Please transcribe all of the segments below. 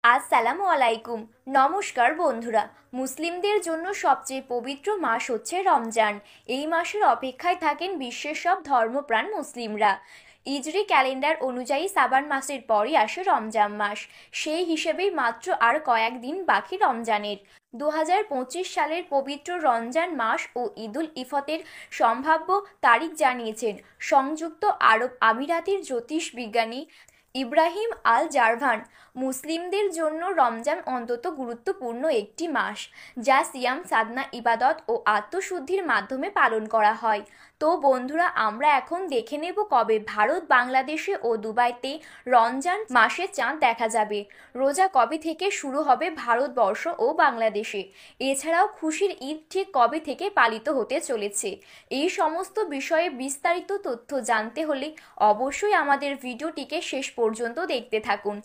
আসসালামু আলাইকুম। নমস্কার বন্ধুরা। মুসলিমদের জন্য সবচেয়ে পবিত্র মাস হচ্ছে রমজান। এই মাসের অপেক্ষায় থাকেন বিশ্বের সব ধর্মপ্রাণ মুসলিমরা। ইজরি ক্যালেন্ডার অনুযায়ী সাবান মাসের পরই আসে রমজান মাস। সেই হিসেবেই মাত্র আর কয়েকদিন বাকি রমজানের। 2025 সালের পবিত্র রমজান মাস ও ঈদুল ইফতের সম্ভাব্য তারিখ জানিয়েছেন সংযুক্ত আরব আমিরাতের জ্যোতিষবিজ্ঞানী ইব্রাহিম আল জারভান। মুসলিমদের জন্য রমজান অত্যন্ত গুরুত্বপূর্ণ একটি মাস, যা সিয়াম সাধনা, ইবাদত ও আত্মশুদ্ধির মাধ্যমে পালন করা হয়। তো বন্ধুরা, আমরা এখন দেখে নেব কবে ভারত, বাংলাদেশে ও দুবাইতে রমজান মাসে চাঁদ দেখা যাবে। রোজা কবে থেকে শুরু হবে ভারতবর্ষ ও বাংলাদেশে। এছাড়াও খুশির ঈদ ঠিক কবে থেকে পালিত হতে চলেছে। এই সমস্ত বিষয়ে বিস্তারিত তথ্য জানতে হলে অবশ্যই আমাদের ভিডিওটিকে শেষ পর্যন্ত দেখতে থাকুন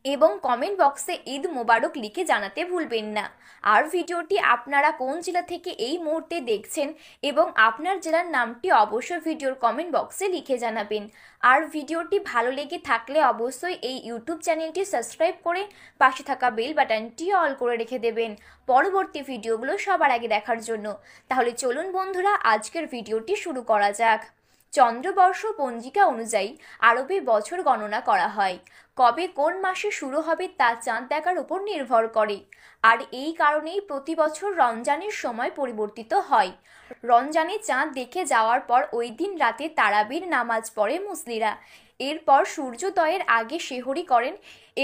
এবং কমেন্ট বক্সে ঈদ মোবারক লিখে জানাতে ভুলবেন না। আর ভিডিওটি আপনারা কোন জেলা থেকে এই মুহূর্তে দেখছেন এবং আপনার জেলার নামটি অবশ্যই ভিডিওর কমেন্ট বক্সে লিখে জানাবেন। আর ভিডিওটি ভালো লেগে থাকলে অবশ্যই এই ইউটিউব চ্যানেলটি সাবস্ক্রাইব করে পাশে থাকা বেল বাটনটি অল করে রেখে দেবেন পরবর্তী ভিডিওগুলো সবার আগে দেখার জন্য। তাহলে চলুন বন্ধুরা, আজকের ভিডিওটি শুরু করা যাক। চন্দ্রবর্ষ পঞ্জিকা অনুযায়ী আরবে বছর গণনা করা হয়। কবে কোন মাসে শুরু হবে তা চাঁদ দেখার উপর নির্ভর করে। আর এই কারণেই প্রতি বছর রমজানের সময় পরিবর্তিত হয়। রমজানে চাঁদ দেখে যাওয়ার পর ওই দিন রাতে তারাবির নামাজ পড়ে মুসলিরা। এরপর সূর্যোদয়ের আগে সেহরি করেন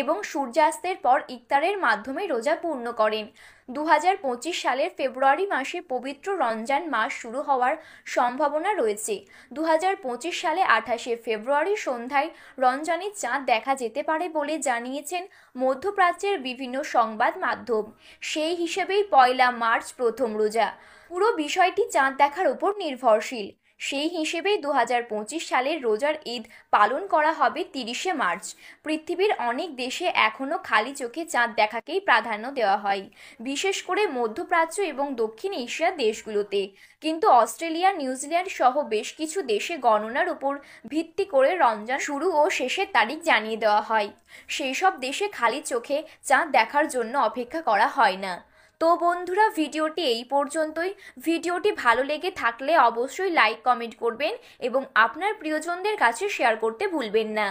এবং সূর্যাস্তের পর ইফতারের মাধ্যমে রোজা পূর্ণ করেন। 2025 সালের ফেব্রুয়ারি মাসে পবিত্র রমজান মাস শুরু হওয়ার সম্ভাবনা রয়েছে। 2025 সালে 28শে ফেব্রুয়ারি সন্ধ্যায় রমজানের চাঁদ দেখা যেতে পারে বলে জানিয়েছেন মধ্যপ্রাচ্যের বিভিন্ন সংবাদ মাধ্যম। সেই হিসেবেই 1 মার্চ প্রথম রোজা। পুরো বিষয়টি চাঁদ দেখার উপর নির্ভরশীল। সেই হিসেবেই 2025 সালের রোজার ঈদ পালন করা হবে 30শে মার্চ। পৃথিবীর অনেক দেশে এখনও খালি চোখে চাঁদ দেখাকেই প্রাধান্য দেওয়া হয়, বিশেষ করে মধ্যপ্রাচ্য এবং দক্ষিণ এশিয়ার দেশগুলোতে। কিন্তু অস্ট্রেলিয়া, নিউজিল্যান্ড সহ বেশ কিছু দেশে গণনার উপর ভিত্তি করে রমজান শুরু ও শেষের তারিখ জানিয়ে দেওয়া হয়। সেই সব দেশে খালি চোখে চাঁদ দেখার জন্য অপেক্ষা করা হয় না। তো বন্ধুরা, ভিডিওটি এই পর্যন্তই। ভিডিওটি ভালো লেগে থাকলে অবশ্যই লাইক, কমেন্ট করবেন এবং আপনার প্রিয়জনদের কাছে শেয়ার করতে ভুলবেন না।